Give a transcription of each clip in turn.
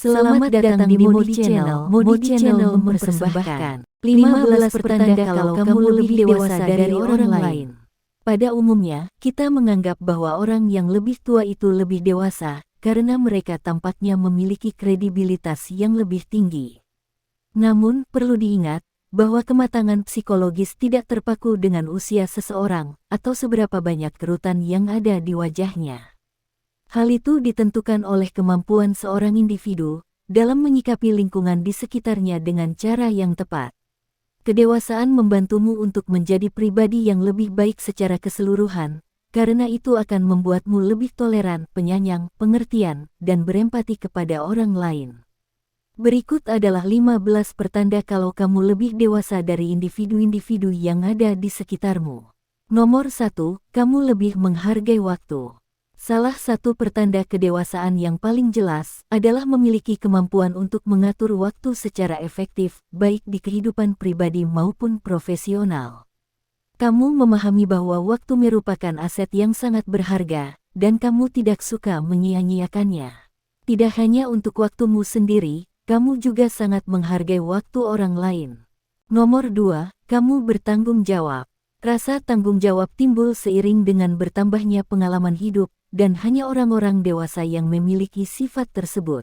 Selamat datang di Modi Channel. Modi Channel mempersembahkan 15 pertanda kalau kamu lebih dewasa dari orang lain. Pada umumnya, kita menganggap bahwa orang yang lebih tua itu lebih dewasa karena mereka tampaknya memiliki kredibilitas yang lebih tinggi. Namun, perlu diingat bahwa kematangan psikologis tidak terpaku dengan usia seseorang atau seberapa banyak kerutan yang ada di wajahnya. Hal itu ditentukan oleh kemampuan seorang individu dalam menyikapi lingkungan di sekitarnya dengan cara yang tepat. Kedewasaan membantumu untuk menjadi pribadi yang lebih baik secara keseluruhan, karena itu akan membuatmu lebih toleran, penyayang, pengertian, dan berempati kepada orang lain. Berikut adalah 15 pertanda kalau kamu lebih dewasa dari individu-individu yang ada di sekitarmu. Nomor 1, kamu lebih menghargai waktu. Salah satu pertanda kedewasaan yang paling jelas adalah memiliki kemampuan untuk mengatur waktu secara efektif, baik di kehidupan pribadi maupun profesional. Kamu memahami bahwa waktu merupakan aset yang sangat berharga, dan kamu tidak suka menyia-nyiakannya. Tidak hanya untuk waktumu sendiri, kamu juga sangat menghargai waktu orang lain. Nomor 2, kamu bertanggung jawab. Rasa tanggung jawab timbul seiring dengan bertambahnya pengalaman hidup, dan hanya orang-orang dewasa yang memiliki sifat tersebut.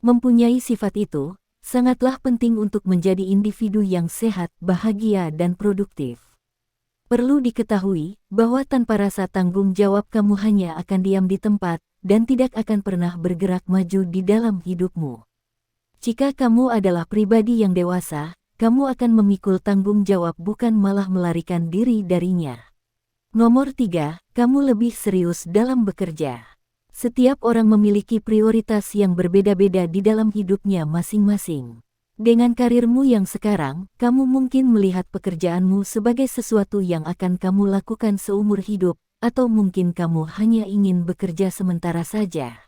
Mempunyai sifat itu, sangatlah penting untuk menjadi individu yang sehat, bahagia, dan produktif. Perlu diketahui bahwa tanpa rasa tanggung jawab kamu hanya akan diam di tempat, dan tidak akan pernah bergerak maju di dalam hidupmu. Jika kamu adalah pribadi yang dewasa, kamu akan memikul tanggung jawab bukan malah melarikan diri darinya. Nomor 3, kamu lebih serius dalam bekerja. Setiap orang memiliki prioritas yang berbeda-beda di dalam hidupnya masing-masing. Dengan karirmu yang sekarang, kamu mungkin melihat pekerjaanmu sebagai sesuatu yang akan kamu lakukan seumur hidup, atau mungkin kamu hanya ingin bekerja sementara saja.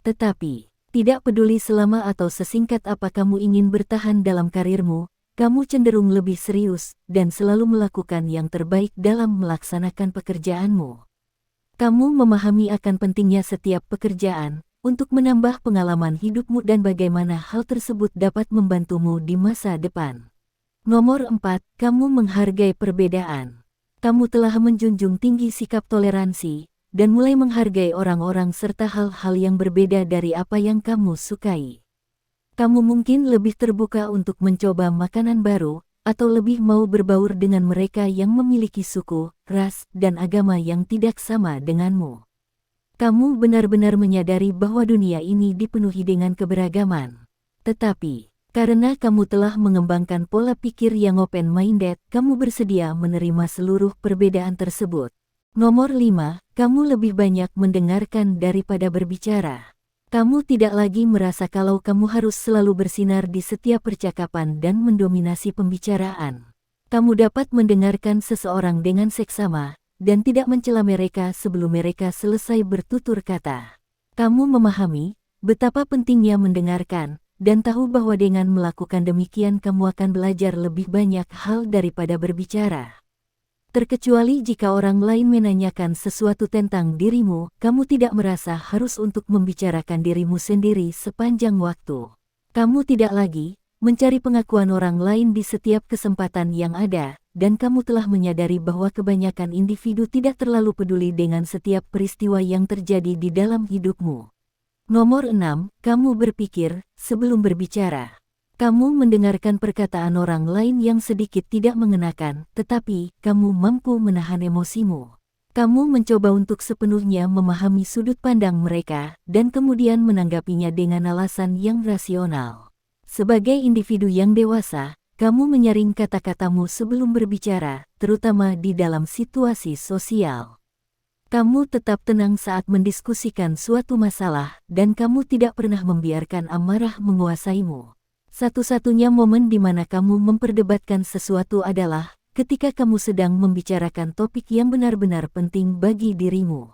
Tetapi, tidak peduli selama atau sesingkat apa kamu ingin bertahan dalam karirmu, kamu cenderung lebih serius dan selalu melakukan yang terbaik dalam melaksanakan pekerjaanmu. Kamu memahami akan pentingnya setiap pekerjaan untuk menambah pengalaman hidupmu dan bagaimana hal tersebut dapat membantumu di masa depan. Nomor 4, kamu menghargai perbedaan. Kamu telah menjunjung tinggi sikap toleransi dan mulai menghargai orang-orang serta hal-hal yang berbeda dari apa yang kamu sukai. Kamu mungkin lebih terbuka untuk mencoba makanan baru, atau lebih mau berbaur dengan mereka yang memiliki suku, ras, dan agama yang tidak sama denganmu. Kamu benar-benar menyadari bahwa dunia ini dipenuhi dengan keberagaman. Tetapi, karena kamu telah mengembangkan pola pikir yang open-minded, kamu bersedia menerima seluruh perbedaan tersebut. Nomor 5, kamu lebih banyak mendengarkan daripada berbicara. Kamu tidak lagi merasa kalau kamu harus selalu bersinar di setiap percakapan dan mendominasi pembicaraan. Kamu dapat mendengarkan seseorang dengan seksama, dan tidak mencela mereka sebelum mereka selesai bertutur kata. Kamu memahami betapa pentingnya mendengarkan, dan tahu bahwa dengan melakukan demikian kamu akan belajar lebih banyak hal daripada berbicara. Terkecuali jika orang lain menanyakan sesuatu tentang dirimu, kamu tidak merasa harus untuk membicarakan dirimu sendiri sepanjang waktu. Kamu tidak lagi mencari pengakuan orang lain di setiap kesempatan yang ada, dan kamu telah menyadari bahwa kebanyakan individu tidak terlalu peduli dengan setiap peristiwa yang terjadi di dalam hidupmu. Nomor 6, kamu berpikir sebelum berbicara. Kamu mendengarkan perkataan orang lain yang sedikit tidak mengenakan, tetapi kamu mampu menahan emosimu. Kamu mencoba untuk sepenuhnya memahami sudut pandang mereka, dan kemudian menanggapinya dengan alasan yang rasional. Sebagai individu yang dewasa, kamu menyaring kata-katamu sebelum berbicara, terutama di dalam situasi sosial. Kamu tetap tenang saat mendiskusikan suatu masalah, dan kamu tidak pernah membiarkan amarah menguasaimu. Satu-satunya momen di mana kamu memperdebatkan sesuatu adalah ketika kamu sedang membicarakan topik yang benar-benar penting bagi dirimu.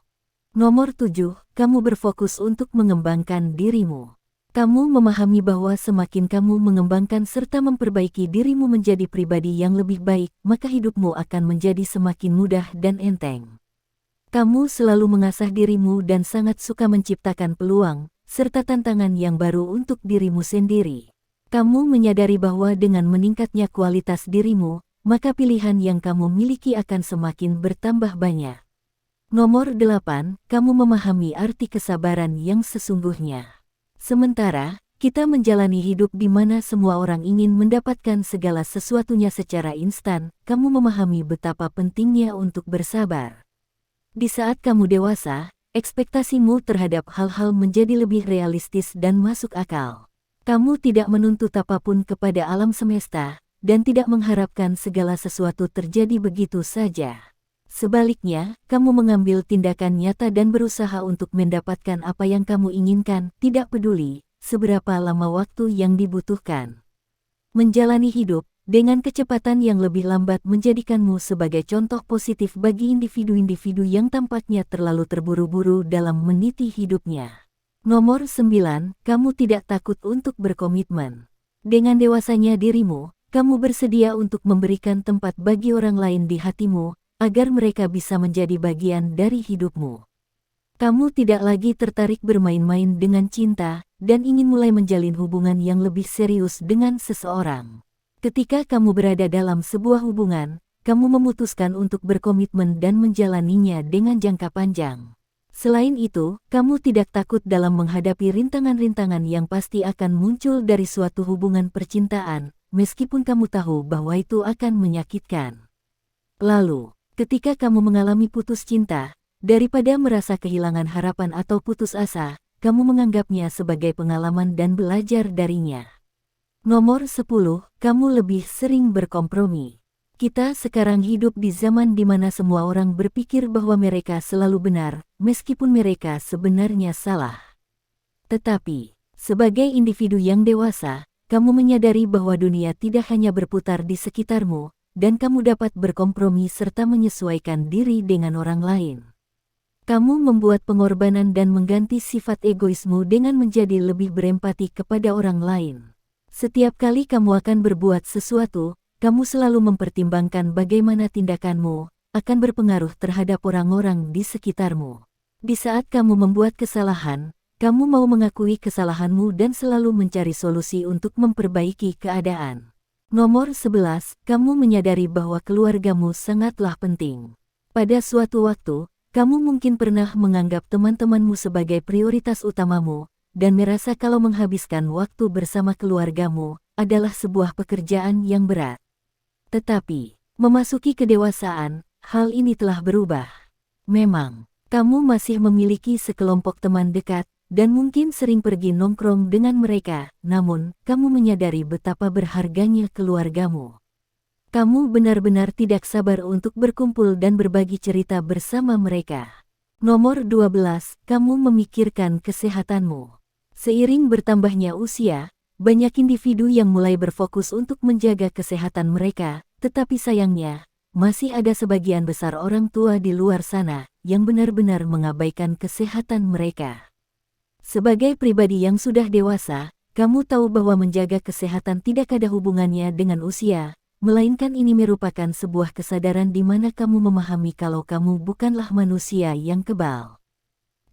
Nomor 7, kamu berfokus untuk mengembangkan dirimu. Kamu memahami bahwa semakin kamu mengembangkan serta memperbaiki dirimu menjadi pribadi yang lebih baik, maka hidupmu akan menjadi semakin mudah dan enteng. Kamu selalu mengasah dirimu dan sangat suka menciptakan peluang, serta tantangan yang baru untuk dirimu sendiri. Kamu menyadari bahwa dengan meningkatnya kualitas dirimu, maka pilihan yang kamu miliki akan semakin bertambah banyak. Nomor 8, kamu memahami arti kesabaran yang sesungguhnya. Sementara kita menjalani hidup di mana semua orang ingin mendapatkan segala sesuatunya secara instan, kamu memahami betapa pentingnya untuk bersabar. Di saat kamu dewasa, ekspektasimu terhadap hal-hal menjadi lebih realistis dan masuk akal. Kamu tidak menuntut apapun kepada alam semesta, dan tidak mengharapkan segala sesuatu terjadi begitu saja. Sebaliknya, kamu mengambil tindakan nyata dan berusaha untuk mendapatkan apa yang kamu inginkan, tidak peduli seberapa lama waktu yang dibutuhkan. Menjalani hidup dengan kecepatan yang lebih lambat menjadikanmu sebagai contoh positif bagi individu-individu yang tampaknya terlalu terburu-buru dalam meniti hidupnya. Nomor 9, kamu tidak takut untuk berkomitmen. Dengan dewasanya dirimu, kamu bersedia untuk memberikan tempat bagi orang lain di hatimu, agar mereka bisa menjadi bagian dari hidupmu. Kamu tidak lagi tertarik bermain-main dengan cinta, dan ingin mulai menjalin hubungan yang lebih serius dengan seseorang. Ketika kamu berada dalam sebuah hubungan, kamu memutuskan untuk berkomitmen dan menjalaninya dengan jangka panjang. Selain itu, kamu tidak takut dalam menghadapi rintangan-rintangan yang pasti akan muncul dari suatu hubungan percintaan, meskipun kamu tahu bahwa itu akan menyakitkan. Lalu, ketika kamu mengalami putus cinta, daripada merasa kehilangan harapan atau putus asa, kamu menganggapnya sebagai pengalaman dan belajar darinya. Nomor 10, kamu lebih sering berkompromi. Kita sekarang hidup di zaman di mana semua orang berpikir bahwa mereka selalu benar, meskipun mereka sebenarnya salah. Tetapi, sebagai individu yang dewasa, kamu menyadari bahwa dunia tidak hanya berputar di sekitarmu, dan kamu dapat berkompromi serta menyesuaikan diri dengan orang lain. Kamu membuat pengorbanan dan mengganti sifat egoismu dengan menjadi lebih berempati kepada orang lain. Setiap kali kamu akan berbuat sesuatu, kamu selalu mempertimbangkan bagaimana tindakanmu akan berpengaruh terhadap orang-orang di sekitarmu. Di saat kamu membuat kesalahan, kamu mau mengakui kesalahanmu dan selalu mencari solusi untuk memperbaiki keadaan. Nomor 11, kamu menyadari bahwa keluargamu sangatlah penting. Pada suatu waktu, kamu mungkin pernah menganggap teman-temanmu sebagai prioritas utamamu, dan merasa kalau menghabiskan waktu bersama keluargamu adalah sebuah pekerjaan yang berat. Tetapi, memasuki kedewasaan, hal ini telah berubah. Memang, kamu masih memiliki sekelompok teman dekat, dan mungkin sering pergi nongkrong dengan mereka, namun, kamu menyadari betapa berharganya keluargamu. Kamu benar-benar tidak sabar untuk berkumpul dan berbagi cerita bersama mereka. Nomor 12, kamu memikirkan kesehatanmu. Seiring bertambahnya usia, banyak individu yang mulai berfokus untuk menjaga kesehatan mereka, tetapi sayangnya, masih ada sebagian besar orang tua di luar sana yang benar-benar mengabaikan kesehatan mereka. Sebagai pribadi yang sudah dewasa, kamu tahu bahwa menjaga kesehatan tidak ada hubungannya dengan usia, melainkan ini merupakan sebuah kesadaran di mana kamu memahami kalau kamu bukanlah manusia yang kebal.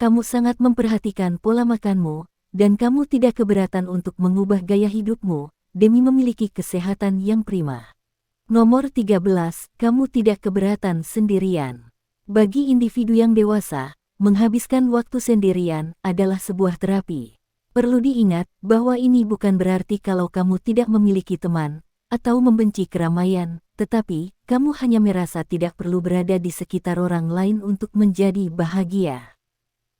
Kamu sangat memperhatikan pola makanmu, dan kamu tidak keberatan untuk mengubah gaya hidupmu demi memiliki kesehatan yang prima. Nomor 13, kamu tidak keberatan sendirian. Bagi individu yang dewasa, menghabiskan waktu sendirian adalah sebuah terapi. Perlu diingat bahwa ini bukan berarti kalau kamu tidak memiliki teman, atau membenci keramaian, tetapi kamu hanya merasa tidak perlu berada di sekitar orang lain untuk menjadi bahagia.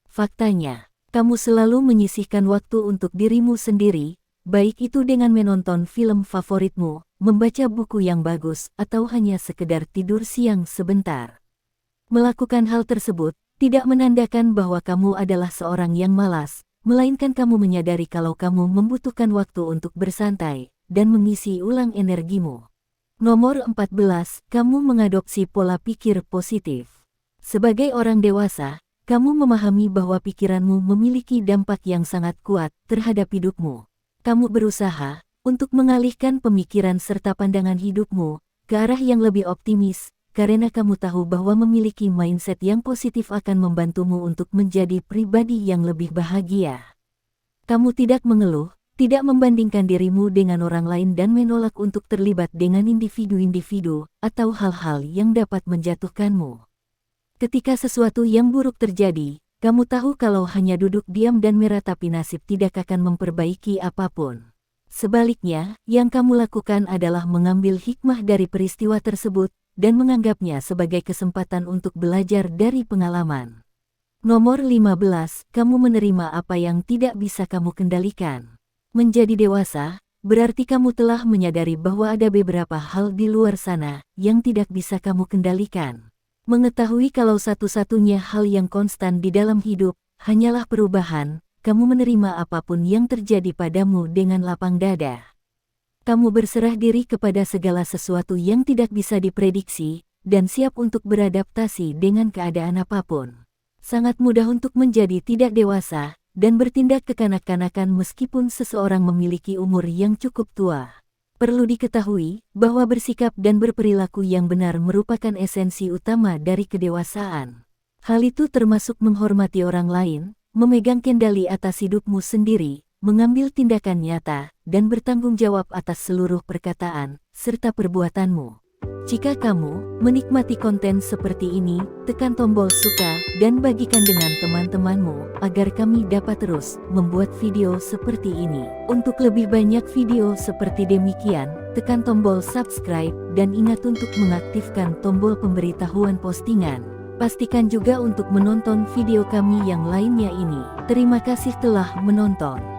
Faktanya, kamu selalu menyisihkan waktu untuk dirimu sendiri, baik itu dengan menonton film favoritmu, membaca buku yang bagus, atau hanya sekedar tidur siang sebentar. Melakukan hal tersebut tidak menandakan bahwa kamu adalah seorang yang malas, melainkan kamu menyadari kalau kamu membutuhkan waktu untuk bersantai dan mengisi ulang energimu. Nomor 14, kamu mengadopsi pola pikir positif. Sebagai orang dewasa, kamu memahami bahwa pikiranmu memiliki dampak yang sangat kuat terhadap hidupmu. Kamu berusaha untuk mengalihkan pemikiran serta pandangan hidupmu ke arah yang lebih optimis, karena kamu tahu bahwa memiliki mindset yang positif akan membantumu untuk menjadi pribadi yang lebih bahagia. Kamu tidak mengeluh, tidak membandingkan dirimu dengan orang lain dan menolak untuk terlibat dengan individu-individu atau hal-hal yang dapat menjatuhkanmu. Ketika sesuatu yang buruk terjadi, kamu tahu kalau hanya duduk diam dan meratapi nasib tidak akan memperbaiki apapun. Sebaliknya, yang kamu lakukan adalah mengambil hikmah dari peristiwa tersebut dan menganggapnya sebagai kesempatan untuk belajar dari pengalaman. Nomor 15, kamu menerima apa yang tidak bisa kamu kendalikan. Menjadi dewasa, berarti kamu telah menyadari bahwa ada beberapa hal di luar sana yang tidak bisa kamu kendalikan. Mengetahui kalau satu-satunya hal yang konstan di dalam hidup hanyalah perubahan, kamu menerima apapun yang terjadi padamu dengan lapang dada. Kamu berserah diri kepada segala sesuatu yang tidak bisa diprediksi, dan siap untuk beradaptasi dengan keadaan apapun. Sangat mudah untuk menjadi tidak dewasa, dan bertindak kekanak-kanakan meskipun seseorang memiliki umur yang cukup tua. Perlu diketahui bahwa bersikap dan berperilaku yang benar merupakan esensi utama dari kedewasaan. Hal itu termasuk menghormati orang lain, memegang kendali atas hidupmu sendiri, mengambil tindakan nyata, dan bertanggung jawab atas seluruh perkataan serta perbuatanmu. Jika kamu menikmati konten seperti ini, tekan tombol suka dan bagikan dengan teman-temanmu agar kami dapat terus membuat video seperti ini. Untuk lebih banyak video seperti demikian, tekan tombol subscribe dan ingat untuk mengaktifkan tombol pemberitahuan postingan. Pastikan juga untuk menonton video kami yang lainnya ini. Terima kasih telah menonton.